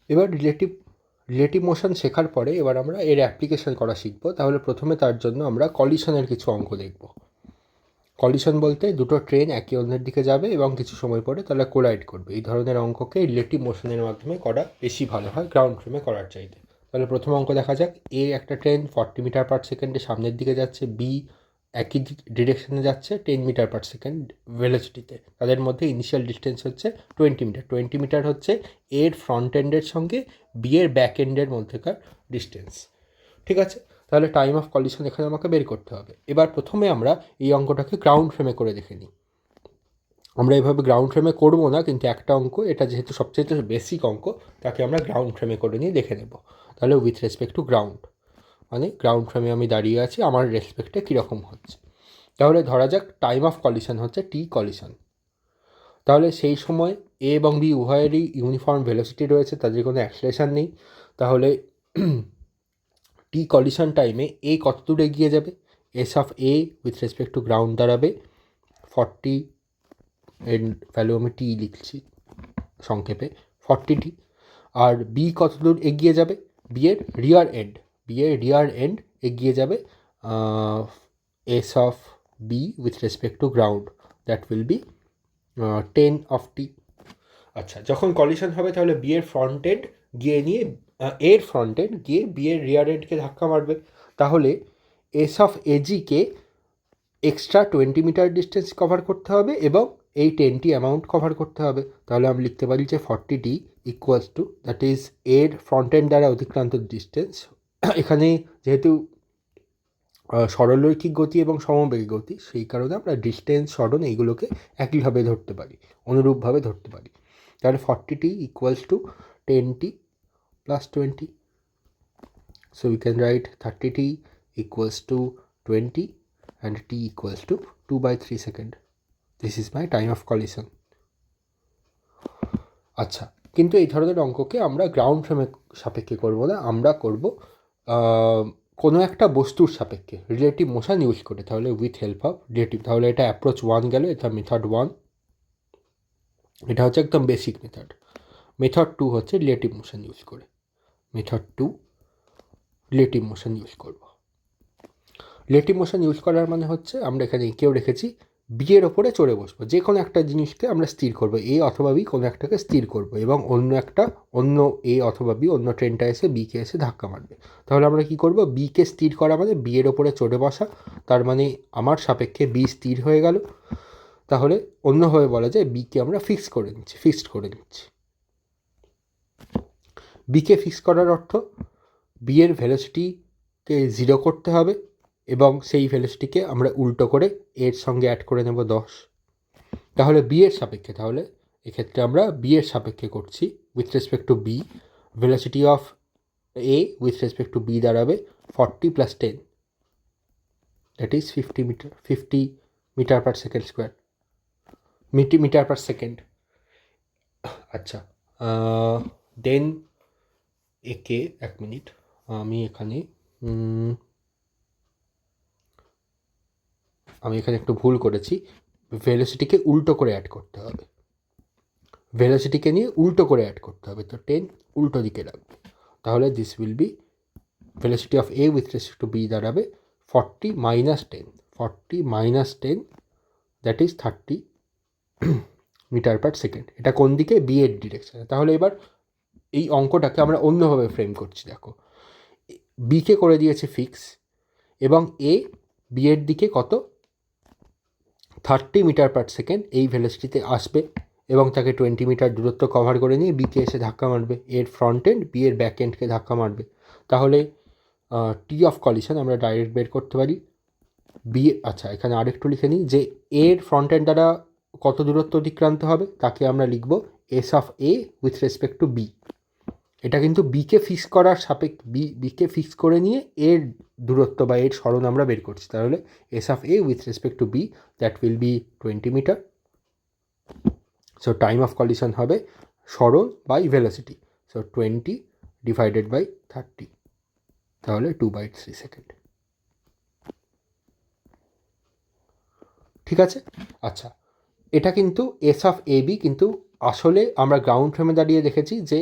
এবার relative motion শেখার পরে এবার আমরা এর অ্যাপ্লিকেশন করা শিখব। তাহলে প্রথমে তার জন্য আমরা কলিশনের কিছু অঙ্ক দেখব। কলিশন বলতে দুটো ট্রেন একে অন্যের দিকে যাবে এবং কিছু সময় পরে তারা কোলাইড করবে। এই ধরনের অঙ্ককে রিলেটিভ মোশনের মাধ্যমে করা বেশি ভালো হয় গ্রাউন্ড ফ্রেমে করার চাইতে। তাহলে প্রথম অঙ্ক দেখা যাক। একটা ট্রেন 40 মিটার পার সেকেন্ডে সামনের দিকে যাচ্ছে, বি একই ডিরেকশনে যাচ্ছে 10 মিটার পার সেকেন্ড ভেলোসিটিতে। তাদের মধ্যে ইনিশিয়াল ডিস্টেন্স হচ্ছে 20 মিটার। 20 মিটার হচ্ছে এর ফ্রন্ট এন্ডের সঙ্গে বি এর ব্যাক এন্ডের মধ্যেকার ডিস্টেন্স। ঠিক আছে, তাহলে টাইম অফ কলিশন এখানে আমাকে বের করতে হবে। এবার প্রথমে আমরা এই অঙ্কটাকে গ্রাউন্ড ফ্রেমে করে দেখে নিই। আমরা এভাবে গ্রাউন্ড ফ্রেমে করবো না, কিন্তু একটা অঙ্ক, এটা যেহেতু সবচেয়ে বেসিক অঙ্ক, তাকে আমরা গ্রাউন্ড ফ্রেমে করে নিয়ে দেখে নেব। তাহলে উইথ রেসপেক্ট টু গ্রাউন্ড, মানে গ্রাউন্ড ফ্রেমে আমি দাঁড়িয়ে আছি, আমার রেসপেক্টে কীরকম হচ্ছে। তাহলে ধরা যাক টাইম অফ কলিশন হচ্ছে টি কলিশন। তাহলে সেই সময় এ এবং বি উভয়েরই ইউনিফর্ম ভেলোসিটি রয়েছে, তাদের কোনো অ্যাক্সিলারেশন নেই। তাহলে টি কলিশন টাইমে এ কত দূর এগিয়ে যাবে? S of A with respect to ground দাঁড়াবে 40, এর ভ্যালু আমি টি লিখছি সংক্ষেপে 40t। আর বি কত দূর এগিয়ে যাবে? বি এর রিয়ার এন্ড এগিয়ে যাবে S of B with respect to ground, that will be 10 of T. আচ্ছা, যখন কলিশন হবে তাহলে বি এর ফ্রন্ট এন্ড গিয়ে নিয়ে এর ফ্রন্ট এন্ড গিয়ে বি এর রিয়ার এন্ডকে ধাক্কা মারবে। তাহলে এস অফ এজিকে এক্সট্রা 20 মিটার ডিস্টেন্স কভার করতে হবে এবং এই 10টি অ্যামাউন্ট কভার করতে হবে। তাহলে আমি লিখতে পারি যে 40t equals to, that is এর ফ্রন্ট এন্ড দ্বারা অতিক্রান্ত ডিস্টেন্স। এখানে যেহেতু সরলরৈখিক গতি এবং সমবেগী গতি, সেই কারণে আমরা ডিস্টেন্স, সরণ এইগুলোকে একইভাবে ধরতে পারি, অনুরূপভাবে ধরতে পারি। তাহলে 40t equals to 10t plus 20। So we can write 30t equals to 20 and t equals to 2/3 second. This is my time of collision. আচ্ছা, কিন্তু এই ধরনের অঙ্ককে আমরা গ্রাউন্ড ফ্রেমের সাপেক্ষে করব না, আমরা করব কোনো একটা বস্তুর সাপেক্ষে রিলেটিভ মোশন ইউজ করে। তাহলে উইথ হেল্প অফ রিলেটিভ, তাহলে এটা অ্যাপ্রোচ 1 গেল, এটা মেথড 1, এটা হচ্ছে একদম বেসিক মেথড। মেথড 2 হচ্ছে রিলেটিভ মোশন ইউজ করে। মেথড 2 রিলেটিভ মোশন ইউজ করব। রিলেটিভ মোশন ইউজ করার মানে হচ্ছে আমরা এখানে কেউ রেখেছি, বি এর ওপরে চড়ে বসবো, যে কোনো একটা জিনিসকে আমরা স্থির করবো, এ অথবা বি কোনো একটাকে স্থির করবো এবং অন্য এ অথবা বি, অন্য ট্রেনটা এসে বিকে এসে ধাক্কা মারবে। তাহলে আমরা কি করব? বিকে স্থির করা মানে বি এর ওপরে চড়ে বসা, তার মানে আমার সাপেক্ষে বি স্থির হয়ে গেল। তাহলে অন্যভাবে বলা যায় বিকে আমরা ফিক্সড করে নিচ্ছি। বিকে ফিক্স করার অর্থ বি এর ভেলোসিটিকে 0 করতে হবে এবং সেই ভেলোসিটিকে আমরা উল্টো করে এর সঙ্গে অ্যাড করে নেব 10। তাহলে বি এর সাপেক্ষে, তাহলে এক্ষেত্রে আমরা বি এর সাপেক্ষে করছি with respect to B. Velocity of A with respect to B দাঁড়াবে 40 + 10, that is 50 metre per second square, metre per second. আচ্ছা, দেন একে এক মিনিট, আমি এখানে একটু ভুল করেছি। ভেলোসিটিকে উল্টো করে অ্যাড করতে হবে, ভেলোসিটিকে নিয়ে উল্টো করে অ্যাড করতে হবে, তো 10 উল্টো দিকে রাখবে। তাহলে this will be velocity of A with respect to B দাঁড়াবে 40 - 10, that is 30 metre per second. এটা কোন দিকে? বি এর ডিরেকশনে। তাহলে এবার এই অঙ্কটাকে আমরা অন্যভাবে ফ্রেম করছি। দেখো, বিকে করে দিয়েছে ফিক্স এবং এ বি এর দিকে কত 30 মিটার পার সেকেন্ড এই ভেলোসিটিতে আসবে এবং তাকে 20 মিটার দূরত্ব কভার করে নিয়ে বিকে এসে ধাক্কা মারবে, এর ফ্রন্ট এন্ড বি এর ব্যাক এন্ডকে ধাক্কা মারবে। তাহলে টি অফ কলিশন আমরা ডাইরেক্ট বের করতে পারি। আচ্ছা, এখানে আরেকটু লিখে নিই যে এর ফ্রন্ট এন্ড দ্বারা কত দূরত্ব অতিক্রান্ত হবে তাকে আমরা লিখব S of A with respect to B. এটা কিন্তু বিকে ফিক্স করার বিকে ফিক্স করে নিয়ে এর দূরত্ব বা এর সরণ আমরা বের করছি। তাহলে S of A with respect to B, that will be 20 metre. So time of collision হবে সরণ by velocity, so 20 divided by 30, তাহলে 2/3 সেকেন্ড। ঠিক আছে? আচ্ছা, এটা কিন্তু এস অফ এ বি, কিন্তু আসলে আমরা গ্রাউন্ড ফ্রেমে দাঁড়িয়ে দেখেছি যে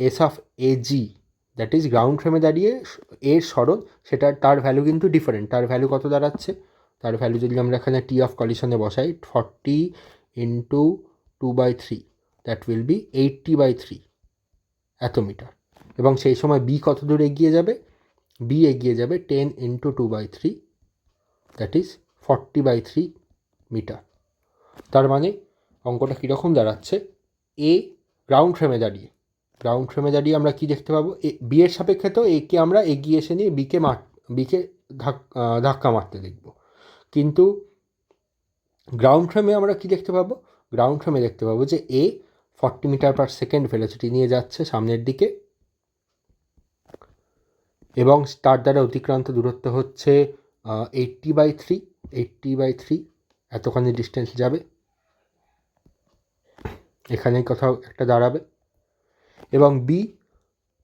S of A G, that is ground ফ্রেমে দাঁড়িয়ে এর সরণ, সেটা তার ভ্যালু কিন্তু ডিফারেন্ট। তার ভ্যালু কত দাঁড়াচ্ছে? তার ভ্যালু যদি আমরা এখানে টি অফ কলিশনে বসাই, 40 ইন্টু 2/3, দ্যাট উইল বি 80/3 এত মিটার। এবং সেই সময় বি কত দূর এগিয়ে যাবে? বি এগিয়ে যাবে 10 ইন্টু 2/3, দ্যাট ইজ 40/3 মিটার। তার মানে অঙ্কটা কীরকম দাঁড়াচ্ছে? এ গ্রাউন্ড ফ্রেমে দাঁড়িয়ে আমরা কি দেখতে পাবো? বি এর সাপেক্ষে তো একে আমরা এগিয়ে এসে নিয়ে বিকে ধাক্কা মারতে দেখব, কিন্তু গ্রাউন্ড ফ্রেমে আমরা কি দেখতে পাবো? গ্রাউন্ড ফ্রেমে দেখতে পাবো যে এ 40 মিটার পার সেকেন্ড ভেলোসিটি নিয়ে যাচ্ছে সামনের দিকে, এবং তার দ্বারা অতিক্রান্ত দূরত্ব হচ্ছে 80/3 এতখানি ডিস্টেন্স যাবে, এখানেই কোথাও একটা দাঁড়াবে। এবং বি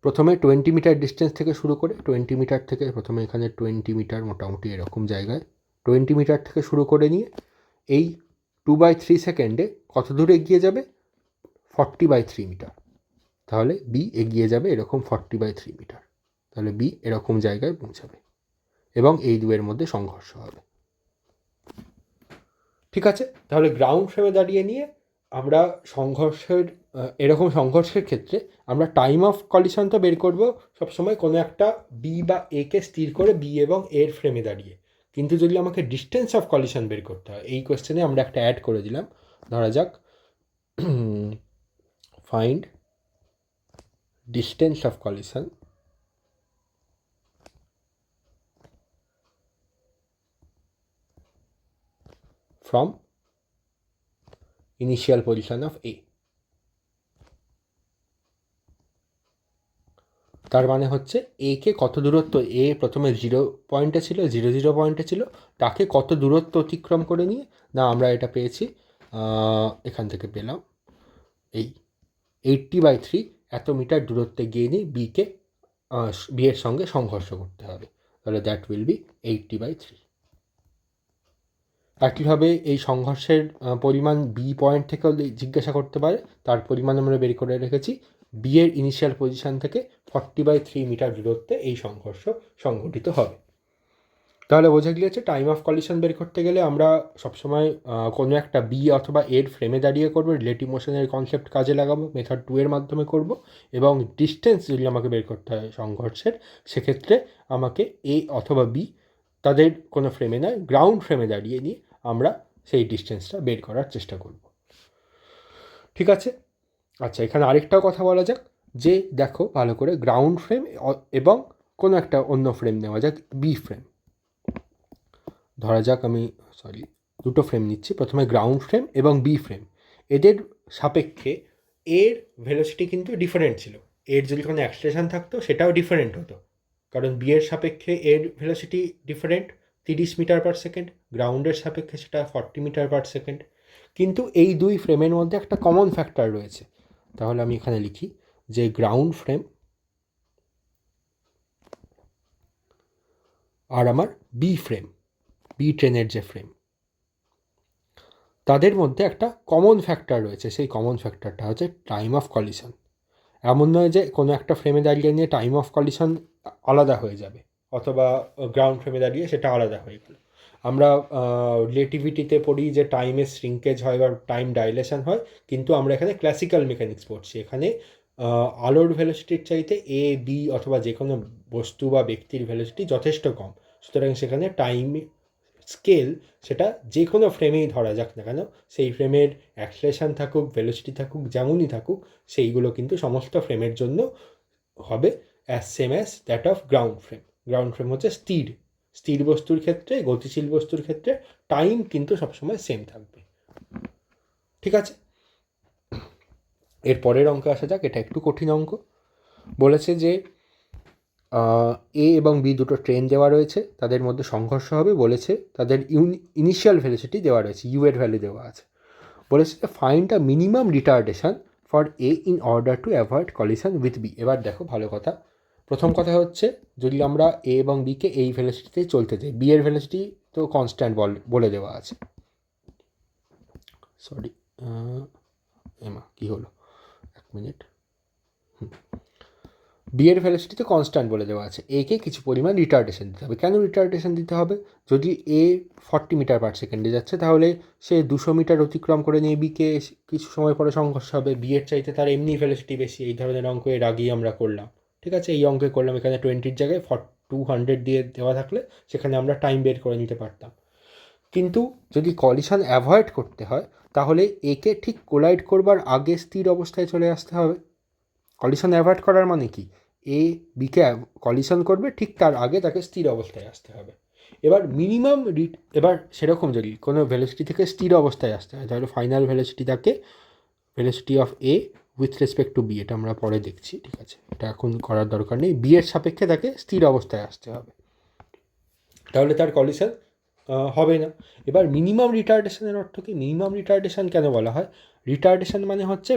প্রথমে 20 মিটার ডিস্টেন্স থেকে শুরু করে, 20 মিটার থেকে প্রথমে এখানে 20 মিটার মোটামুটি এরকম জায়গায় 20 মিটার থেকে শুরু করে নিয়ে এই 2/3 সেকেন্ডে কত দূর এগিয়ে যাবে? 40/3 মিটার। তাহলে বি এগিয়ে যাবে এরকম 40/3 মিটার। তাহলে বি এরকম জায়গায় পৌঁছাবে এবং এই দুয়ের মধ্যে সংঘর্ষ হবে। ঠিক আছে, তাহলে গ্রাউন্ড ফ্রেমে দাঁড়িয়ে নিয়ে আমরা এরকম সংঘর্ষের ক্ষেত্রে আমরা টাইম অফ কলিশন তো বের করব সবসময় কোনো একটা বি বা একে স্থির করে, বি এবং এর ফ্রেমে দাঁড়িয়ে। কিন্তু যদি আমাকে ডিস্টেন্স অফ কলিশন বের করতে হয়, এই কোয়েশ্চেনে আমরা একটা অ্যাড করে দিলাম। ধরা যাক find distance of collision from initial position of A। তার মানে হচ্ছে এ কে কত দূরত্ব, এ প্রথমে 0 পয়েন্টে ছিল, 0 পয়েন্টে ছিল, তাকে কত দূরত্ব অতিক্রম করে নিয়ে, না আমরা এটা পেয়েছি এখান থেকে পেলাম এই 80/3 এত মিটার দূরত্বে গিয়ে নিয়ে বি এর সঙ্গে সংঘর্ষ করতে হবে। তাহলে দ্যাট উইল বি 80/3। একইভাবে এই সংঘর্ষের পরিমাণ বি পয়েন্ট থেকেও জিজ্ঞাসা করতে পারে, তার পরিমাণ আমরা বের করে রেখেছি। বি এর ইনিশিয়াল পজিশান থেকে 40/3 মিটার দূরত্বে এই সংঘর্ষ সংঘটিত হবে। তাহলে বোঝা গিয়েছে টাইম অফ কলিশন বের করতে গেলে আমরা সবসময় কোনো একটা বি অথবা এর ফ্রেমে দাঁড়িয়ে করবো, রিলেটিভ মোশনের কনসেপ্ট কাজে লাগাবো, মেথড 2 এর মাধ্যমে করব। এবং ডিস্টেন্স যদি আমাকে বের করতে হয় সংঘর্ষের, সেক্ষেত্রে আমাকে এ অথবা বি তাদের কোনো ফ্রেমে নয়, গ্রাউন্ড ফ্রেমে দাঁড়িয়ে নিয়ে আমরা সেই ডিস্টেন্সটা বের করার চেষ্টা করব। ঠিক আছে, আচ্ছা এখানে আরেকটাও কথা বলা যাক যে দেখো ভালো করে, গ্রাউন্ড ফ্রেম এবং কোনো একটা অন্য ফ্রেম নেওয়া যাক, বি ফ্রেম। ধরা যাক আমি দুটো ফ্রেম নিচ্ছি, প্রথমে গ্রাউন্ড ফ্রেম এবং বি ফ্রেম। এদের সাপেক্ষে এর ভেলোসিটি কিন্তু ডিফারেন্ট ছিল। এর যদি কোনো অ্যাক্সিলারেশন থাকতো সেটাও ডিফারেন্ট হতো, কারণ বি এর সাপেক্ষে এর velocity different 30 metre per second, গ্রাউন্ডের সাপেক্ষে সেটা 40 মিটার পার সেকেন্ড। কিন্তু এই দুই ফ্রেমের মধ্যে একটা কমন ফ্যাক্টর রয়েছে। তাহলে আমি এখানে লিখি যে গ্রাউন্ড ফ্রেম আর আমার বি ফ্রেম, বি ট্রেনের যে ফ্রেম, তাদের মধ্যে একটা কমন ফ্যাক্টর রয়েছে। সেই কমন ফ্যাক্টরটা হচ্ছে টাইম অফ কলিশন। এমন নয় যে কোনো একটা ফ্রেমে দাঁড়িয়ে নিয়ে টাইম অফ কলিশন আলাদা হয়ে যাবে, অথবা গ্রাউন্ড ফ্রেমে দাঁড়িয়ে সেটা আলাদা হয়ে গেল। আমরা রিলেটিভিটিতে পড়ি যে টাইমের শ্রিঙ্কেজ হয় বা টাইম ডাইলেশন হয়, কিন্তু আমরা এখানে ক্লাসিক্যাল মেকানিক্স পড়ছি। এখানে আলোর ভেলোসিটির চাইতে এ বি অথবা যে কোনো বস্তু বা ব্যক্তির ভেলোসিটি যথেষ্ট কম, সুতরাং সেখানে টাইম স্কেল সেটা যে কোনো ফ্রেমেই ধরা যাক না কেন, সেই ফ্রেমের অ্যাক্সিলারেশন থাকুক, ভেলোসিটি থাকুক, যেমনই থাকুক, সেইগুলো কিন্তু সমস্ত ফ্রেমের জন্য হবে same as that of ground frame. Ground frame হচ্ছে স্থির বস্তুর ক্ষেত্রে, গতিশীল বস্তুর ক্ষেত্রে টাইম কিন্তু সবসময় সেম থাকবে। ঠিক আছে, এর পরের অঙ্কে আসা যাক। এটা একটু কঠিন অঙ্ক। বলেছে যে এ এবং বি দুটো ট্রেন দেওয়া রয়েছে, তাদের মধ্যে সংঘর্ষ হবে। বলেছে তাদের ইনিশিয়াল ভেলোসিটি দেওয়া রয়েছে, ইউ এর ভ্যালু দেওয়া আছে। বলেছে find a minimum retardation for A in order to avoid collision with B. এবার দেখো ভালো কথা, প্রথম কথা হচ্ছে যদি আমরা এ এবং বিকে এই ভেলোসিটিতে চলতে চাই, বি এর ভেলোসিটি তো কনস্ট্যান্ট বলে দেওয়া আছে। সরি কী হলো, এক মিনিট। বি এর ভেলোসিটিতে কনস্ট্যান্ট বলে দেওয়া আছে, এ কে কিছু পরিমাণ রিটার্ডেশন দিতে হবে। কেন রিটার্ডেশন দিতে হবে? যদি এ 40 মিটার পার সেকেন্ডে যাচ্ছে তাহলে সে 200 মিটার অতিক্রম করে নিয়ে বিকে কিছু সময় পরে সংঘর্ষ হবে। বি এর চাইতে তার এমনি ভেলোসিটি বেশি। এই ধরনের অঙ্ক এর আগেই আমরা করলাম, ঠিক আছে? এই অঙ্কে করলাম, এখানে 20-র জায়গায় 200 দিয়ে দেওয়া থাকলে সেখানে আমরা টাইম বের করে নিতে পারতাম। কিন্তু যদি কলিশন অ্যাভয়েড করতে হয় তাহলে একে ঠিক কোলাইড করবার আগে স্থির অবস্থায় চলে আসতে হবে। কলিশন অ্যাভয়েড করার মানে কি? এ বিকে কলিশন করবে, ঠিক তার আগে তাকে স্থির অবস্থায় আসতে হবে। এবার এবার সেরকম যদি কোনো ভেলোসিটি থেকে স্থির অবস্থায় আসতে হয় তাহলে ফাইনাল ভেলোসিটি তাকে velocity of A with respect to B, এটা আমরা পরে দেখছি, ঠিক আছে? এটা এখন করার দরকার নেই। বি এর সাপেক্ষে তাকে স্থির অবস্থায় আসতে হবে, তাহলে তার কলিশন হবে না। এবার মিনিমাম রিটার্ডেশনের অর্থ কি? মিনিমাম রিটার্ডেশন কেন বলা হয়? রিটার্ডেশন মানে হচ্ছে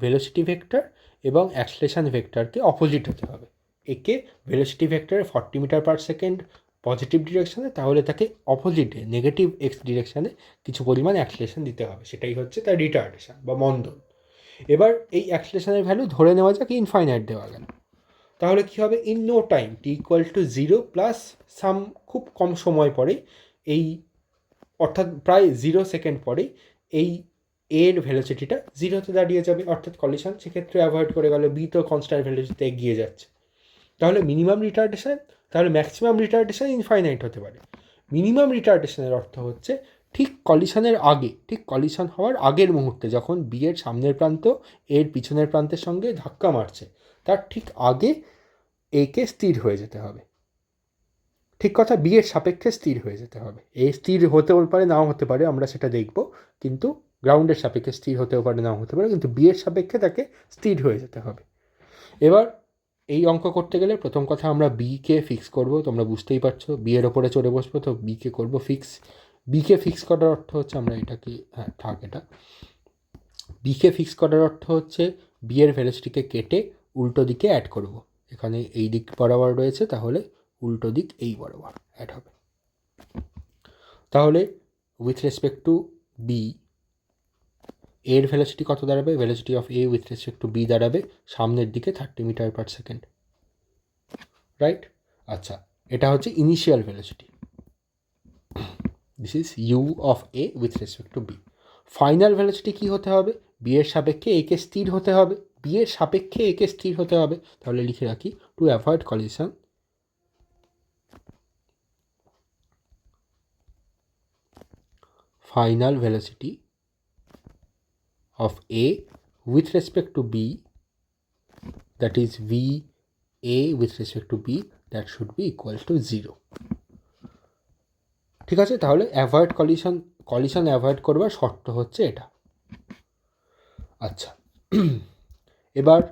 ভেলোসিটি ভেক্টর এবং অ্যাক্সিলারেশন ভেক্টরকে অপোজিট হতে হবে। একে ভেলোসিটি ভেক্টরের 40 মিটার পার সেকেন্ড পজিটিভ ডিরেকশানে, তাহলে তাকে অপোজিটে নেগেটিভ এক্স ডিরেকশানে কিছু পরিমাণ অ্যাক্সিলারেশন দিতে হবে। সেটাই হচ্ছে তার রিটার্ডেশন বা মন্দন। এবার এই অ্যাক্সিলারেশনের ভ্যালু ধরে নেওয়া যাক ইনফাইনাইট দেওয়া গেল, তাহলে কী হবে? In no time T equals to 0 plus some খুব কম সময় পরে এই, অর্থাৎ প্রায় 0 সেকেন্ড পরেই এই এর ভেলোসিটিটা 0-তে দাঁড়িয়ে যাবে, অর্থাৎ কলিশন সেক্ষেত্রে অ্যাভয়েড করে গেল। বি তো কনস্ট্যান্ট ভেলোসিটিতে এগিয়ে যাচ্ছে, তাহলে মিনিমাম রিটার্ডেশন, তাহলে ম্যাক্সিমাম রিটার্ডেশন ইনফাইনাইট হতে পারে। মিনিমাম রিটার্ডেশনের অর্থ হচ্ছে ঠিক কলিশনের আগে, ঠিক কলিশন হওয়ার আগের মুহূর্তে যখন বি এর সামনের প্রান্ত এর পিছনের প্রান্তের সঙ্গে ধাক্কা মারছে তার ঠিক আগে একে স্থির হয়ে যেতে হবে। ঠিক কথা, বি এর সাপেক্ষে স্থির হয়ে যেতে হবে। এ স্থির হতেও পারে নাও হতে পারে, আমরা সেটা দেখব, কিন্তু গ্রাউন্ডের সাপেক্ষে স্থির হতেও পারে নাও হতে পারে, কিন্তু বি এর সাপেক্ষে তাকে স্থির হয়ে যেতে হবে। এবার এই অঙ্ক করতে গেলে প্রথম কথা আমরা বিকে ফিক্স করব, তোমরা বুঝতেই পারছো, বি এর ওপরে চড়ে বসবো, তো বিকে করবো ফিক্স। বিকে ফিক্স করার অর্থ হচ্ছে আমরা এটাকে, হ্যাঁ থাক এটা, বিকে ফিক্স করার অর্থ হচ্ছে বি এর ভেলোসিটিকে কেটে উল্টো দিকে অ্যাড করব। এখানে এই দিক বরাবর রয়েছে, তাহলে উল্টো দিক এই বরাবর অ্যাড হবে। তাহলে উইথ রেসপেক্ট টু বি এর ভেলোসিটি কত দাঁড়াবে? Velocity of A with respect to B দাঁড়াবে সামনের দিকে 30 মিটার পার সেকেন্ড, রাইট? আচ্ছা, এটা হচ্ছে initial velocity. This is U of A with respect to B. Final velocity কী হতে হবে? বি এর সাপেক্ষে একে স্থির হতে হবে, বি এর সাপেক্ষে একে স্থির হতে হবে। তাহলে লিখে রাখি, two avoid collision final velocity of A with respect to B, that is V A with respect to B, that should be equal to 0. ঠিক আছে? তাহলে অ্যাভয়েড কলিশন অ্যাভয়েড করবার শর্ত হচ্ছে এটা। আচ্ছা, এবার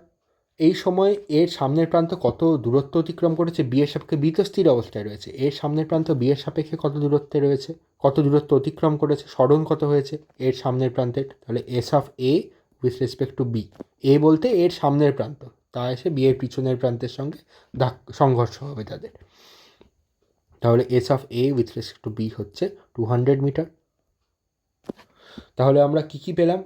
এই সময় এর সামনের প্রান্ত কত দূরত্ব অতিক্রম করেছে? বি এর সাপেক্ষে বি তো স্থির অবস্থায় রয়েছে, এর সামনের প্রান্ত বি এর সাপেক্ষে কত দূরত্বে রয়েছে, কত দূরত্ব অতিক্রম করেছে, সরণ কত হয়েছে এর সামনের প্রান্তের। তাহলে S of A with respect to B, A বলতে এর সামনের প্রান্ত, তা এসে বি এর পিছনের প্রান্তের সঙ্গে সংঘর্ষ হবে তাদের। তাহলে S of A with respect to B হচ্ছে 200 মিটার। তাহলে আমরা কী পেলাম?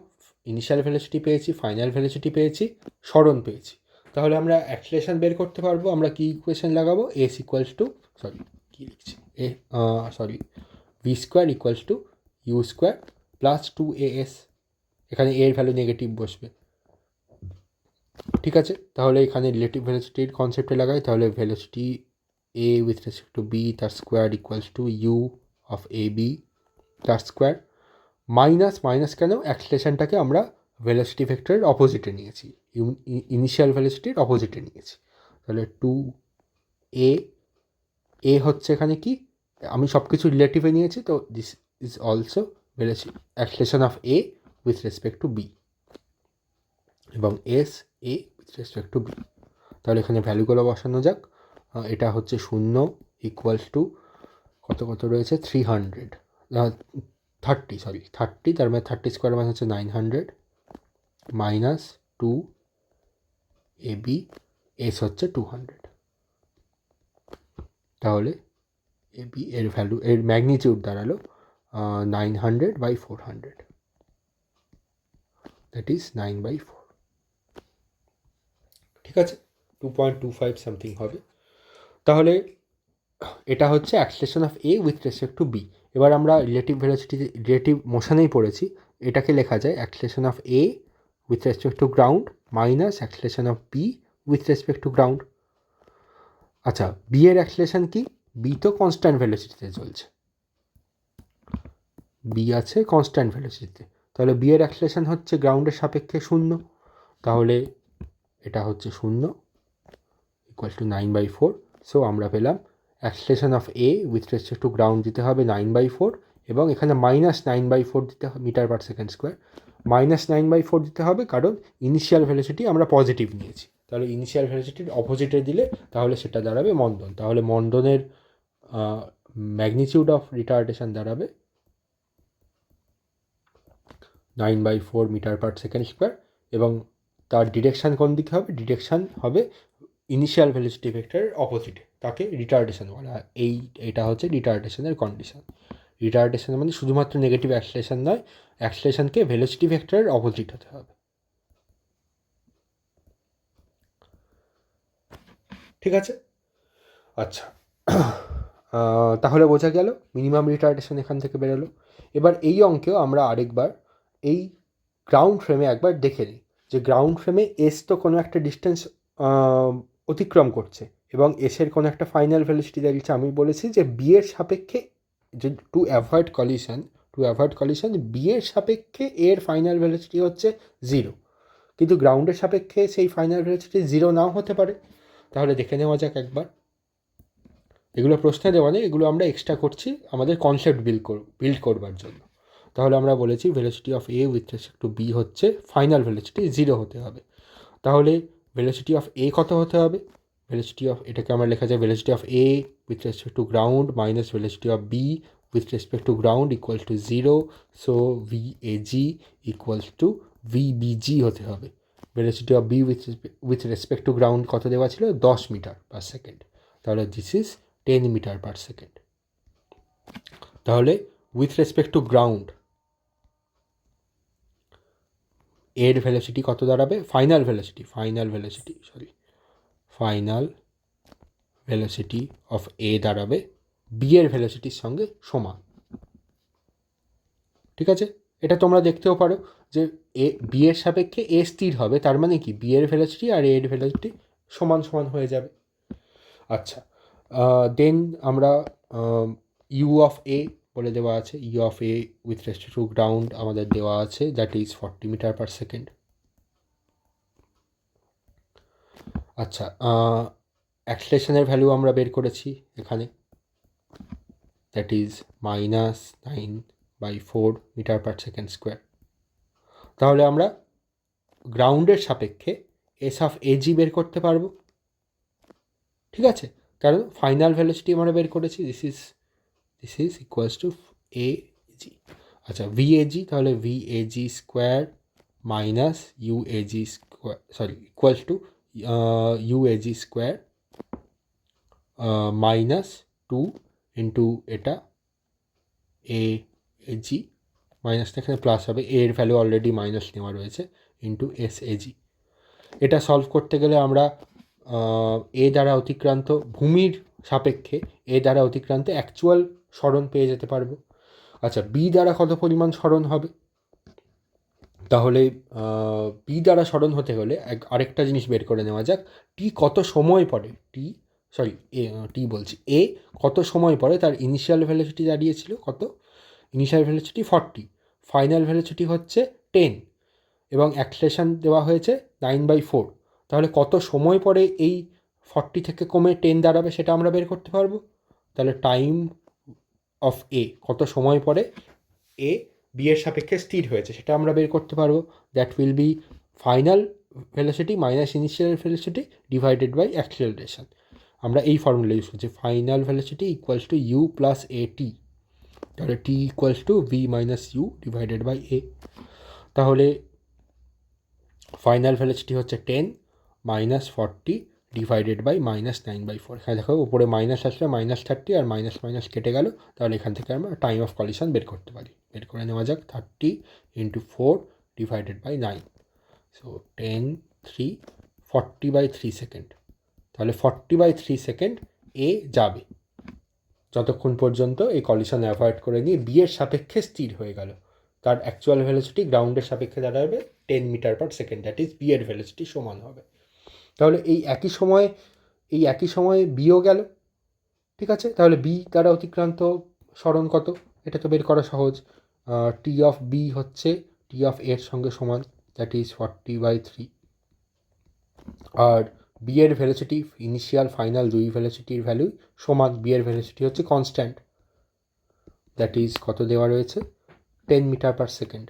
ইনিশিয়াল ভেলোসিটি পেয়েছি, ফাইনাল ভেলোসিটি পেয়েছি, সরণ পেয়েছি। তাহলে আমরা অ্যাক্সিলারেশন বের করতে পারবো। আমরা কি ইকুয়েশন লাগাবো? S equals to, V square equals to U square plus 2as। এখানে এর ভ্যালু নেগেটিভ বসবে, ঠিক আছে? তাহলে এখানে রিলেটিভ ভেলোসিটির কনসেপ্টে লাগাই, তাহলে velocity A with respect to B তার square equals to U of A B তার স্কোয়ার, মাইনাস কেন? অ্যাক্সিলারেশনটাকে আমরা ভেলোসিটি ভেক্টরের অপোজিটে নিয়েছি, ইনিশিয়াল ভেলোসিটির অপোজিটে নিয়েছি। তাহলে 2a হচ্ছে এখানে কি, আমি সব কিছু রিলেটিভে নিয়েছি, তো this is also acceleration of A with respect to B, এবং S A with respect to B. তাহলে এখানে ভ্যালুগুলো বসানো যাক। এটা হচ্ছে 0 ইকুয়ালস টু কত রয়েছে 300, 30, তার মানে 30 স্কোয়ার মানে হচ্ছে 900 মাইনাস 2 এ বি, এস হচ্ছে 200। তাহলে এ বি এর ভ্যালু, এর ম্যাগনিটিউড দাঁড়ালো 900/400, দ্যাট ইজ 9/4। ঠিক আছে, 2.25 সামথিং হবে। তাহলে এটা হচ্ছে acceleration of A with respect to B. এবার আমরা রিলেটিভ মোশনেই পড়েছি, এটাকে লেখা যায় acceleration of A with respect to ground minus acceleration of B with respect to ground. আচ্ছা, বি এর অ্যাক্সিলারেশন কি? বি তো কনস্ট্যান্ট ভেলোসিটিতে চলছে, বি আছে কনস্ট্যান্ট ভেলোসিটিতে, তাহলে বি এর অ্যাক্সিলারেশন হচ্ছে গ্রাউন্ডের সাপেক্ষে 0, তাহলে এটা হচ্ছে 0 ইকুয়াল টু 9/4। সো আমরা পেলাম acceleration of A with respect to ground দিতে হবে 9/4, এবং এখানে -9/4 দিতে হবে, মিটার পার সেকেন্ড স্কোয়ার। -9/4 দিতে হবে কারণ ইনিশিয়াল ভেলোসিটি আমরা পজিটিভ নিয়েছি, তাহলে ইনিশিয়াল ভেলোসিটির অপোজিটে দিলে তাহলে সেটা দাঁড়াবে মন্দন, তাহলে মন্দনের ম্যাগনিটিউড অফ রিটার্ডেশন দাঁড়াবে 9/4 মিটার পার সেকেন্ড স্কোয়ার, এবং তার ডিরেকশান কোন দিকে হবে? ডিরেকশান হবে ইনিশিয়াল ভেলোসিটি ভেক্টরের অপোজিটে, তাকে রিটার্ডেশন বলা হয়। এটা হচ্ছে রিটার্ডেশনের কন্ডিশন। রিটার্ডেশন মানে শুধুমাত্র নেগেটিভ অ্যাক্সিলারেশন নয়, অ্যাক্সিলারেশনকে ভেলোসিটি ভেক্টরের অপোজিট হতে হবে। ঠিক আছে, আচ্ছা, তাহলে বোঝা গেল মিনিমাম রিটার্ডেশন এখান থেকে বেরোলো। এবার এই অঙ্কেও আমরা আরেকবার এই গ্রাউন্ড ফ্রেমে একবার দেখে নিই যে গ্রাউন্ড ফ্রেমে এস তো কোনো একটা ডিস্টেন্স অতিক্রম করছে এবং এসের কোনো একটা ফাইনাল ভেলোসিটি দাঁড়িয়েছে। আমি বলেছি যে বি এর সাপেক্ষে, যে টু অ্যাভয়েড কলিশন বি এর সাপেক্ষে এর ফাইনাল ভেলোসিটি হচ্ছে 0, কিন্তু গ্রাউন্ডের সাপেক্ষে সেই ফাইনাল ভেলোসিটি 0 নাও হতে পারে। তাহলে দেখে নেওয়া যাক একবার। এগুলো প্রশ্নে দেওয়া নেই, এগুলো আমরা এক্সট্রা করছি আমাদের কনসেপ্ট বিল্ড করবার জন্য। তাহলে আমরা বলেছি velocity of A with respect to B হচ্ছে ফাইনাল ভেলোসিটি 0 হতে হবে। তাহলে ভেলোসিটি অফ এ কত হতে হবে? এটাকে আমরা লেখা যায় velocity of A with respect to ground minus velocity of B with respect to ground equal to 0। So VAG equals to VBG হতে হবে। Velocity of B with respect to ground কত দেওয়া ছিল? 10 মিটার পার সেকেন্ড, তাহলে this is 10 metre per second. তাহলে with respect to ground এর velocity কত দাঁড়াবে? ফাইনাল ভেলোসিটি অফ এ দাঁড়াবে বি এর ভেলোসিটির সঙ্গে সমান। ঠিক আছে, এটা তোমরা দেখতেও পারো যে বি এর সাপেক্ষে এ স্থির হবে, তার মানে কি বি এর ভেলোসিটি আর এ এর ভেলোসিটি সমান সমান হয়ে যাবে। আচ্ছা, দেন আমরা ইউ অফ এ বলে দেওয়া আছে, U of A with respect to ground আমাদের দেওয়া আছে, that is 40 metre per second. আচ্ছা, অ্যাক্সিলারেশনের ভ্যালু আমরা বের করেছি এখানে, that is -9/4 metre per second square. তাহলে আমরা গ্রাউন্ডের সাপেক্ষে এস অফ এজি বের করতে পারবো। ঠিক আছে, কারণ ফাইনাল ভেলোসিটি আমরা বের করেছি, this is equals to AG. আচ্ছা, ভিএজি, তাহলে VAG square minus UAG square, equals to UAG square -2 into এটা এজি, মাইনাসটা এখানে প্লাস হবে, এর ভ্যালু অলরেডি মাইনাস নেওয়া রয়েছে, ইন্টু এসএজি। এটা সলভ করতে গেলে আমরা এ দ্বারা অতিক্রান্ত ভূমির সাপেক্ষে এ দ্বারা অতিক্রান্ত অ্যাকচুয়াল সরণ পেয়ে যেতে পারবো। আচ্ছা, বি দ্বারা কত পরিমাণ সরণ হবে? তাহলে বি দ্বারা সরণ হতে হলে আরেকটা জিনিস বের করে নেওয়া যাক, টি কত সময় পরে এ কত সময় পরে তার ইনিশিয়াল ভেলোসিটি দাঁড়িয়েছিল কত? ইনিশিয়াল ভেলোসিটি 40, ফাইনাল ভেলোসিটি হচ্ছে 10, এবং অ্যাক্সিলারেশন দেওয়া হয়েছে 9/4। তাহলে কত সময় পরে এই 40 থেকে কমে 10 দাঁড়াবে সেটা আমরা বের করতে পারবো। তাহলে টাইম অফ এ, কত সময় পরে এ বি এর সাপেক্ষে স্থির হয়েছে সেটা আমরা বের করতে পারবো। That will be final velocity minus initial velocity divided by acceleration. আমরা এই ফর্মুলা ইউজ করছি, final velocity equals to U plus A T, তাহলে T equals to V minus U divided by A. তাহলে ফাইনাল ভেলোসিটি হচ্ছে 10 minus 40 divided by -9/4। এখানে দেখো উপরে minus আসলে -30 আর মাইনাস কেটে গেল, তাহলে এখান থেকে আমরা টাইম অফ কলিশন বের করতে পারি। বের করে নেওয়া যাক, 30 × 4 ডিভাইডেড বাই 9, সো 10, 3, 40/3 সেকেন্ড। তাহলে 40/3 সেকেন্ড এ যাবে যতক্ষণ পর্যন্ত এই কলিশন অ্যাভয়েড করে নিয়ে বি এর সাপেক্ষে স্থির হয়ে গেল। তার অ্যাকচুয়াল ভেলোসিটি গ্রাউন্ডের সাপেক্ষে দাঁড়াবে 10 metre per second, that is B এর ভেলোসিটি সমান হবে। তাহলে এই একই সময়ে বিও গেল। ঠিক আছে, তাহলে বি দ্বারা অতিক্রান্ত সরণ কত, এটা তো বের করা সহজ। টি অফ বি হচ্ছে টি অফ এর সঙ্গে সমান, দ্যাট ইজ 40/3। আর বি এর ভেলোসিটি ইনিশিয়াল ফাইনাল দুই ভেলোসিটির ভ্যালু সমান। বি এর ভেলোসিটি হচ্ছে কনস্ট্যান্ট, দ্যাট ইজ কত দেওয়া রয়েছে, 10 মিটার পার সেকেন্ড।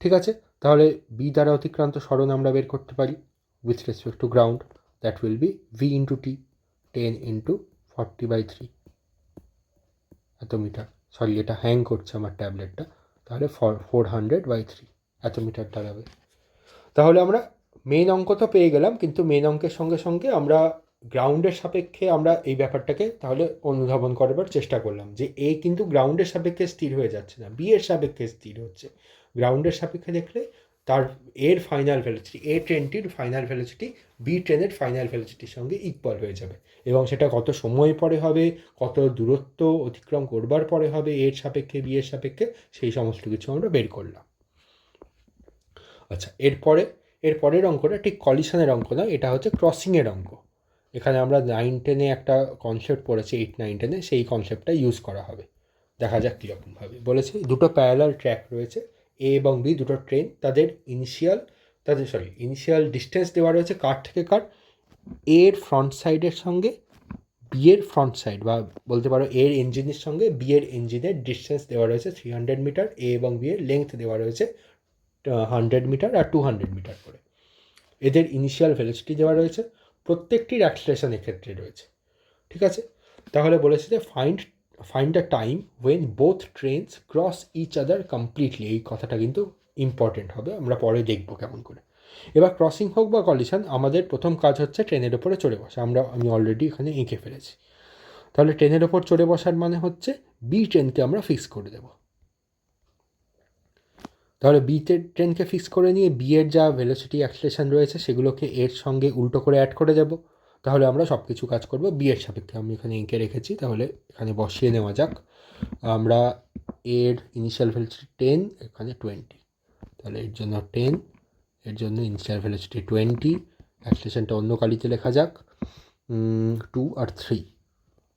ঠিক আছে, তাহলে বি দ্বারা অতিক্রান্ত সরণ আমরা বের করতে পারি with respect to ground, that will B V into T, 10 into 40/3 এত মিটার। সরি, এটা হ্যাং করছে আমার ট্যাবলেটটা, তাহলে 400/3 এত মিটার দাঁড়াবে। তাহলে আমরা মেন অঙ্ক তো পেয়ে গেলাম, কিন্তু মেন অঙ্কের সঙ্গে সঙ্গে আমরা গ্রাউন্ডের সাপেক্ষে আমরা এই ব্যাপারটাকে তাহলে অনুধাবন করবার চেষ্টা করলাম যে এ কিন্তু গ্রাউন্ডের সাপেক্ষে স্থির হয়ে যাচ্ছে না, বি এর সাপেক্ষে স্থির হচ্ছে। গ্রাউন্ডের সাপেক্ষে দেখলে তার এর ফাইনাল ভেলোসিটি, এ ট্রেনটির ফাইনাল ভেলোসিটি বি ট্রেনের ফাইনাল ভেলোসিটির সঙ্গে ইকুয়াল হয়ে যাবে, এবং সেটা কত সময় পরে হবে, কত দূরত্ব অতিক্রম করবার পরে হবে এর সাপেক্ষে বি এর সাপেক্ষে, সেই সমস্ত কিছু আমরা বের করলাম। আচ্ছা, এরপরের অঙ্কটা ঠিক কলিশনের অঙ্ক না, এটা হচ্ছে ক্রসিংয়ের অঙ্ক। এখানে আমরা 9-10-এ একটা কনসেপ্ট পড়েছি, 8-9-10-এ, সেই কনসেপ্টটা ইউজ করা হবে। দেখা যাক কীরকমভাবে। বলেছে দুটো প্যারালাল ট্র্যাক রয়েছে, এ এবং বি দুটো ট্রেন, তাদের ইনিশিয়াল ডিস্টেন্স দেওয়া রয়েছে কার থেকে কার, এর ফ্রন্ট সাইডের সঙ্গে বি এর ফ্রন্ট সাইড, বা বলতে পারো এর ইঞ্জিনের সঙ্গে বি এর ইঞ্জিনের ডিস্টেন্স দেওয়া রয়েছে 300 মিটার, এ এবং বি এর লেংথ দেওয়া রয়েছে 100 মিটার আর 200 মিটার করে। এদের ইনিশিয়াল ভেলোসিটি দেওয়া রয়েছে, প্রত্যেকটির অ্যাক্সিলারেশন এক্ষেত্রে রয়েছে। ঠিক আছে, তাহলে বলেছে যে find the time when both trains cross each other completely. এই কথাটা কিন্তু ইম্পর্টেন্ট হবে, আমরা পরে দেখবো কেমন করে। এবার ক্রসিং হোক বা কলিশন, আমাদের প্রথম কাজ হচ্ছে ট্রেনের ওপরে চড়ে বসা। আমি অলরেডি এখানে এঁকে ফেলেছি। তাহলে ট্রেনের ওপর চড়ে বসার মানে হচ্ছে বি ট্রেনকে আমরা ফিক্স করে দেবো। তাহলে বি ট্রেনকে ফিক্স করে নিয়ে বি এর যা ভেলোসিটি অ্যাক্সিলারেশন রয়েছে সেগুলোকে এর সঙ্গে উল্টো করে অ্যাড করে যাব। তাহলে আমরা সব কিছু কাজ করব বি এর সাপেক্ষে। আমি এখানে এঁকে রেখেছি, তাহলে এখানে বসিয়ে নেওয়া যাক। আমরা এর ইনিশিয়াল ভেলোসিটি 10, এখানে 20, তাহলে এর জন্য 10, এর জন্য ইনিশিয়াল ভেলোসিটি 20, অ্যাক্সিলারেশনটা অন্য কালিতে লেখা যাক 2 আর 3,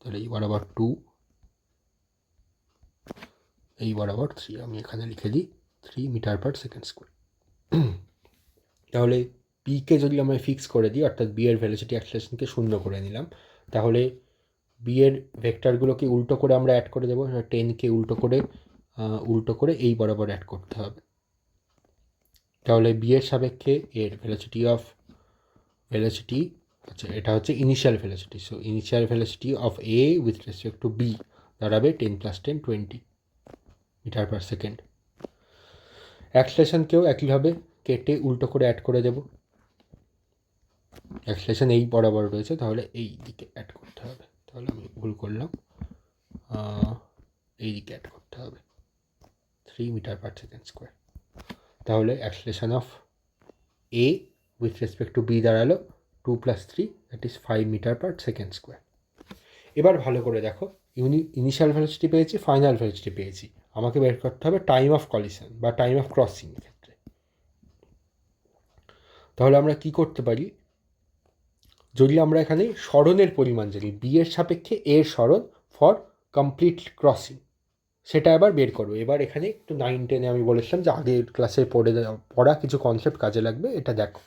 তাহলে এই বরাবর 2, এই বরাবর 3, আমি এখানে লিখে দিই 3 মিটার পার সেকেন্ড স্কোয়ার। তাহলে বিকে যদি আমরা ফিক্স করে দিই, অর্থাৎ বি এর ভেলোসিটি অ্যাক্সিলারেশনকে 0 করে নিলাম, তাহলে বি এর ভেক্টরগুলোকে উল্টো করে আমরা অ্যাড করে দেবো। 10কে উল্টো করে এই বরাবর অ্যাড করতে হবে। তাহলে বি এর সাপেক্ষে এর ভেলোসিটি, আচ্ছা এটা হচ্ছে initial velocity, so initial velocity of A with respect to B দাঁড়াবে 10 + 10 20 মিটার পার সেকেন্ড। অ্যাক্সিলারেশনকেও একইভাবে কেটে উল্টো করে অ্যাড করে দেব। অ্যাক্সিলারেশন এই বরাবর রয়েছে, তাহলে এই দিকে অ্যাড করতে হবে। তাহলে আমি ভুল করলাম, এই দিকে অ্যাড করতে হবে 3 মিটার পার সেকেন্ড স্কোয়ার। তাহলে acceleration of A with respect to B দাঁড়ালো 2 + 3, that is 5 metre per second square. এবার ভালো করে দেখো, ইনিশিয়াল ভেলোসিটি পেয়েছি, ফাইনাল ভেলোসিটি পেয়েছি, আমাকে বের করতে হবে টাইম অফ কলিশন বা টাইম অফ ক্রসিং ক্ষেত্রে। তাহলে আমরা কি করতে পারি, যদি আমরা এখানে সরণের পরিমাণ জানি, বি এর সাপেক্ষে এর সরণ ফর কমপ্লিট ক্রসিং, সেটা এবার বের করবো। এবার এখানে একটু 9-10-এ আমি বলেছিলাম যে আগের ক্লাসে পড়া কিছু কনসেপ্ট কাজে লাগবে। এটা দেখো,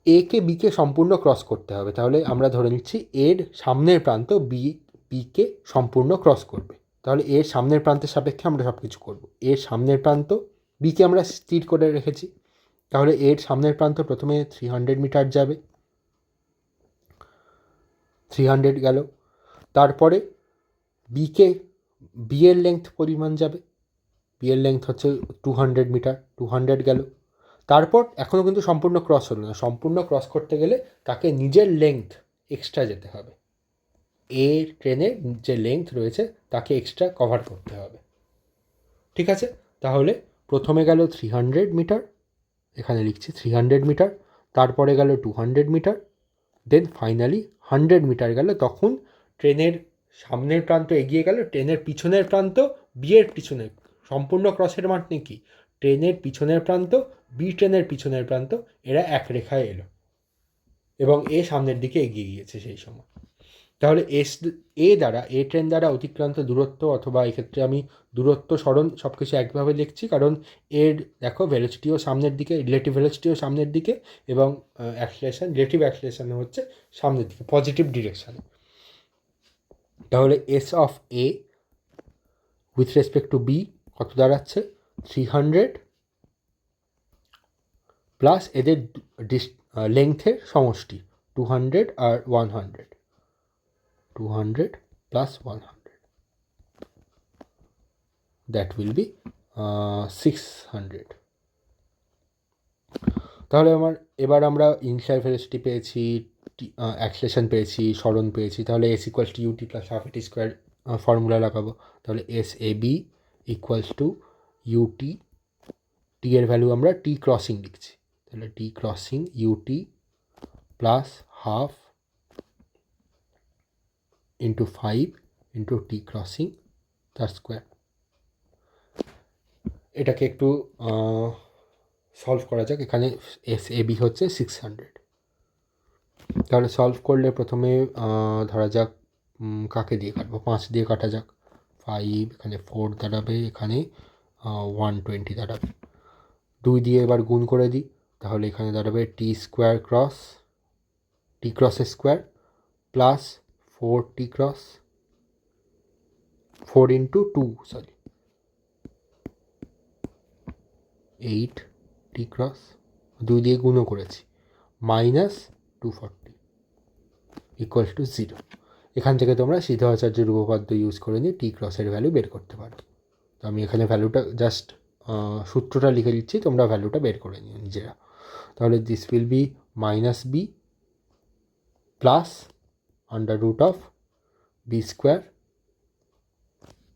এ কে বিকে সম্পূর্ণ ক্রস করতে হবে। তাহলে আমরা ধরে নিচ্ছি এর সামনের প্রান্ত বিকে সম্পূর্ণ ক্রস করবে। তাহলে এর সামনের প্রান্তের সাপেক্ষে আমরা সব কিছু করবো। এর সামনের প্রান্ত বিকে আমরা স্থির করে রেখেছি, তাহলে এর সামনের প্রান্ত প্রথমে 300 মিটার যাবে, 300 গেল। তারপরে বি এর লেংথ পরিমাণ যাবে, বি এর লেংথ হচ্ছে 200 মিটার, 200 গেল। তারপর এখনও কিন্তু সম্পূর্ণ ক্রস হলো না, সম্পূর্ণ ক্রস করতে গেলে তাকে নিজের লেংথ এক্সট্রা যেতে হবে, এর ট্রেনের যে লেংথ রয়েছে তাকে এক্সট্রা কভার করতে হবে। ঠিক আছে, তাহলে প্রথমে গেল 300 মিটার, এখানে লিখছি 300 মিটার, তারপরে গেল 200 মিটার, দেন ফাইনালি 100 মিটার গেল। তখন ট্রেনের সামনের প্রান্ত এগিয়ে গেল, ট্রেনের পিছনের প্রান্ত বিয়ের পিছনে, সম্পূর্ণ ক্রসের মানে কি, ট্রেনের পিছনের প্রান্ত বি ট্রেনের পিছনের প্রান্ত এরা এক রেখায় এলো এবং এ সামনের দিকে এগিয়ে গিয়েছে সেই সময়। তাহলে এ ট্রেন দ্বারা অতিক্রান্ত দূরত্ব, অথবা এক্ষেত্রে আমি দূরত্ব সরণ সব কিছু একভাবে লিখছি, কারণ এর দেখো ভেলোসিটিও সামনের দিকে, রিলেটিভ ভেলোসিটিও সামনের দিকে, এবং অ্যাক্সিলারেশন, রিলেটিভ অ্যাক্সিলারেশন হচ্ছে সামনের দিকে, পজিটিভ ডিরেকশানে। তাহলে S of A with respect to B কত দাঁড়াচ্ছে, 300 প্লাস এদের লেংথের সমষ্টি 200 আর 100, 200 plus 100, that will be 600. তাহলে এবার আমরা ইনিশিয়াল ভেলোসিটি পেয়েছি, অ্যাক্সিলারেশন পেয়েছি, সরণ পেয়েছি। তাহলে S equals to UT plus half AT square formula লাগাবো। তাহলে S A B equals to UT, T এর ভ্যালু আমরা টি ক্রসিং লিখছি, তাহলে T crossing UT plus half into 5 into T crossing তার স্কোয়ার। এটাকে একটু সলভ করা যাক। এখানে এস এ বি হচ্ছে 600। তাহলে সলভ করলে প্রথমে ধরা যাক কাকে দিয়ে কাটবো, 5 দিয়ে কাটা যাক। 5, এখানে 4 দাঁড়াবে, এখানে 120 দাঁড়াবে। 2 দিয়ে এবার গুণ করে দিই, তাহলে এখানে দাঁড়াবে টি স্কোয়ার ক্রস টি ক্রসের square plus 4 T cross 4 into 2 sorry 8 T cross, 2 দিয়ে গুণও করেছি, মাইনাস 240 ইকুয়াল টু 0। এখান থেকে তোমরা সিদ্ধাচার্যের উপপাদ্য ইউজ করে নিয়ে টি ক্রসের ভ্যালু বের করতে পারো। তো আমি এখানে ভ্যালুটা জাস্ট সূত্রটা লিখে দিচ্ছি, তোমরা ভ্যালুটা বের করে নিও নিজেরা। তাহলে this will be minus B plus under root of B square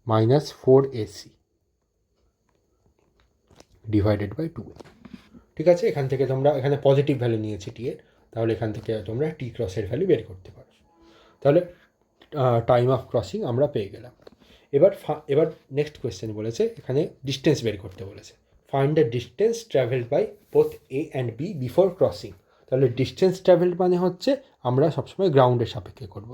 minus 4ac divided by 2a। ঠিক আছে, এখান থেকে তোমরা, এখানে পজিটিভ ভ্যালু নিয়েছি টি এর, তাহলে এখান থেকে তোমরা টি ক্রসের ভ্যালু বের করতে পারো। তাহলে টাইম অফ ক্রসিং আমরা পেয়ে গেলাম। এবার নেক্সট কোয়েশ্চেন বলেছে, এখানে ডিস্টেন্স বের করতে বলেছে। Find the distance travelled by both A and B before crossing. তাহলে ডিস্টেন্স ট্রাভেলড মানে হচ্ছে আমরা সবসময় গ্রাউন্ডের সাপেক্ষে করব,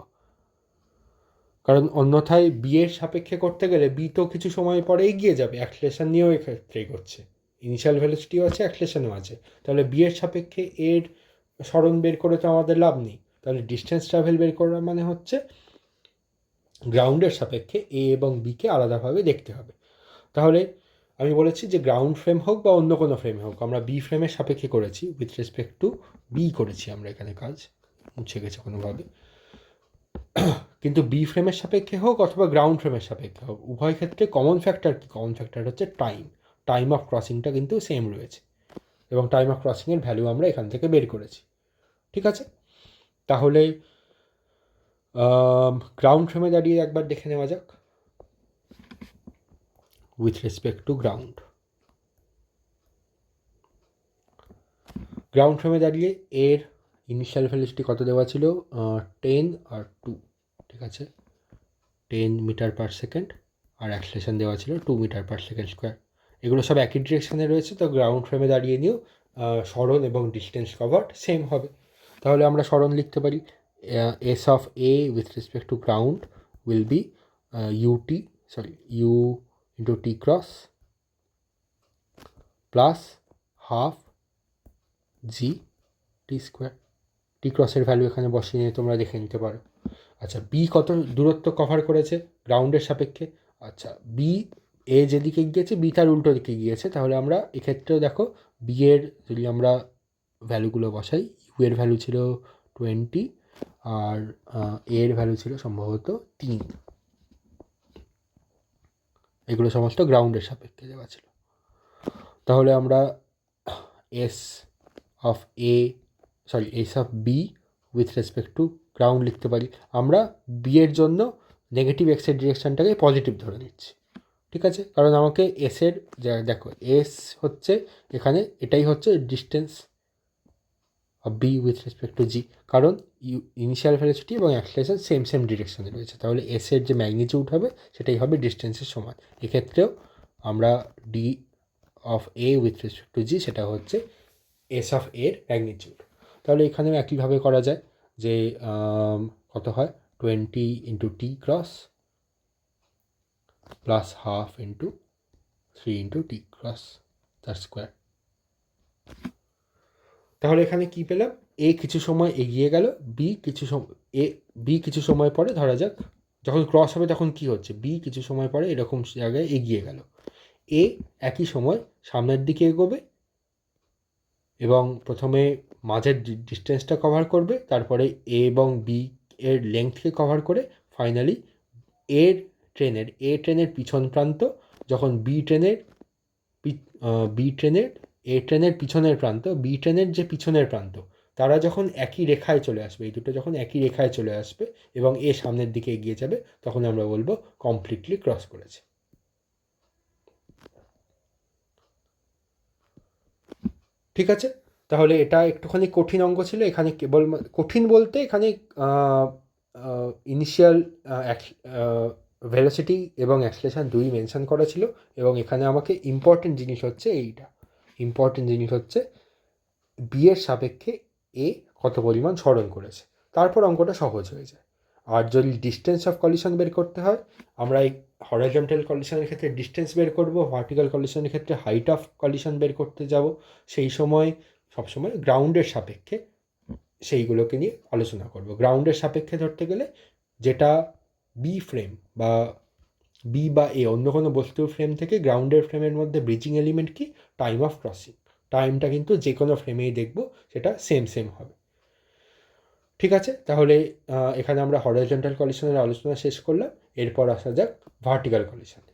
কারণ অন্যথায় বি এর সাপেক্ষে করতে গেলে বি তো কিছু সময় পরে এগিয়ে যাবে, অ্যাক্সিলারেশন নিয়েও এক্ষেত্রে করছে, ইনিশিয়াল ভেলোসিটিও আছে, অ্যাক্সিলারেশনও আছে। তাহলে বি এর সাপেক্ষে এর সরণ বের করে তো আমাদের লাভ নেই। তাহলে ডিস্টেন্স ট্রাভেল বের করা মানে হচ্ছে গ্রাউন্ডের সাপেক্ষে এ এবং বিকে আলাদাভাবে দেখতে হবে। তাহলে আমি বলেছি যে গ্রাউন্ড ফ্রেম হোক বা অন্য কোনো ফ্রেম হোক, আমরা বি ফ্রেমের সাপেক্ষে করেছি, উইথ রেসপেক্ট টু বি করেছি আমরা এখানে কাজ, মুছে গেছে কোনোভাবে। কিন্তু বি ফ্রেমের সাপেক্ষে হোক অথবা গ্রাউন্ড ফ্রেমের সাপেক্ষে হোক, উভয় ক্ষেত্রে কমন ফ্যাক্টর কি, কমন ফ্যাক্টর হচ্ছে টাইম অফ ক্রসিংটা কিন্তু সেম রয়েছে, এবং টাইম অফ ক্রসিংয়ের ভ্যালু আমরা এখান থেকে বের করেছি। ঠিক আছে, তাহলে গ্রাউন্ড ফ্রেমে দাঁড়িয়ে একবার দেখে নেওয়া যাক with respect to ground. Ground ফ্রেমে দাঁড়িয়ে এর ইনিশিয়াল ভেলোসিটি কত দেওয়া ছিল, 10 আর 2, ঠিক আছে, 10 মিটার পার সেকেন্ড, আর অ্যাক্সিলারেশন দেওয়া ছিল 2 মিটার পার সেকেন্ড স্কোয়ার। এগুলো সব একই ডিরেকশানে রয়েছে, তো গ্রাউন্ড ফ্রেমে দাঁড়িয়ে নিয়েও সরণ এবং ডিস্টেন্স কভার্ড সেম হবে। তাহলে আমরা সরণ লিখতে পারি, S of A with respect to ground will be U into T cross plus half G T square. T ক্রসের ভ্যালু এখানে বসিয়ে নিয়ে তোমরা দেখে নিতে পারো। আচ্ছা, বি কত দূরত্ব কভার করেছে গ্রাউন্ডের সাপেক্ষে, আচ্ছা বি এ যেদিকে গিয়েছে বি তার উল্টো দিকে গিয়েছে, তাহলে আমরা এক্ষেত্রেও দেখো বি এর যদি আমরা ভ্যালুগুলো বসাই, ইউ এর ভ্যালু ছিল 20 আর এর ভ্যালু ছিল সম্ভবত 3, এগুলো সমস্ত গ্রাউন্ডের সাপেক্ষে দেওয়া ছিল। তাহলে আমরা S of B with respect to ground লিখতে পারি। আমরা বি এর জন্য নেগেটিভ এক্সের ডিরেকশানটাকে পজিটিভ ধরে নিচ্ছি, ঠিক আছে, কারণ আমাকে এসের দেখো এস হচ্ছে এখানে এটাই হচ্ছে distance of B with respect to G, কারণ ইনিশিয়াল ভেলোসিটি এবং অ্যাক্সিলারেশন সেম ডিরেকশনে রয়েছে, তাহলে এসের যে ম্যাগনিটিউড হবে সেটাই হবে ডিস্টেন্সের সমান। এক্ষেত্রেও আমরা D of A with respect to G সেটা হচ্ছে এস অফ এর ম্যাগনিটিউড। তাহলে এখানেও একইভাবে করা যায় যে কত হয় 20 into T cross plus half into 3 into T cross তার স্কোয়ার। তাহলে এখানে কি পেলাম, এ কিছু সময় এগিয়ে গেল, বি কিছু সময় পরে, ধরা যাক যখন ক্রস হবে তখন কি হচ্ছে, বি কিছু সময় পরে এরকম জায়গায় এগিয়ে গেল, এ একই সময় সামনের দিকে এগোবে এবং প্রথমে মাঝের ডিস্টেন্সটা কভার করবে, তারপরে এ এবং বি এর লেংথকে কভার করে ফাইনালি এ ট্রেনের পিছন প্রান্ত যখন বি ট্রেনের এ ট্রেনের পিছনের প্রান্ত, বি ট্রেনের যে পিছনের প্রান্ত, তারা যখন একই রেখায় চলে আসবে, এই দুটো যখন একই রেখায় চলে আসবে এবং এ সামনের দিকে এগিয়ে যাবে, তখন আমরা বলবো কমপ্লিটলি ক্রস করেছে। ঠিক আছে, তাহলে এটা একটুখানি কঠিন অঙ্ক ছিল। এখানে কেবল কঠিন বলতে এখানে ইনিশিয়াল ভেলোসিটি এবং অ্যাক্সিলারেশন দুই মেনশন করা ছিল, এবং এখানে আমাকে ইম্পর্টেন্ট জিনিস হচ্ছে বি এর সাপেক্ষে এ কত পরিমাণ সরণ করেছে, তারপর অঙ্কটা সহজ হয়ে যায়। আর যদি ডিস্টেন্স অফ কলিশন বের করতে হয়, আমরা এই হরাইজন্টাল কলিশনের ক্ষেত্রে ডিস্টেন্স বের করব, ভার্টিক্যাল কলিশনের ক্ষেত্রে হাইট অফ কলিশন বের করতে যাব, সেই সময় সবসময় গ্রাউন্ডের সাপেক্ষে সেইগুলোকে নিয়ে আলোচনা করব। গ্রাউন্ডের সাপেক্ষে ধরতে গেলে যেটা বি ফ্রেম বা বি বা এ অন্য কোনো বস্তুর ফ্রেম থেকে গ্রাউন্ডের ফ্রেমের মধ্যে ব্রিজিং এলিমেন্ট কি, টাইম অফ ক্রসিং। টাইমটা কিন্তু যে কোনো ফ্রেমেই দেখব সেটা সেম হবে। ঠিক আছে, তাহলে এখানে আমরা হরাইজন্টাল কলিশনের আলোচনা শেষ করলাম। এরপর আসা যাক ভার্টিক্যাল কলিশনে।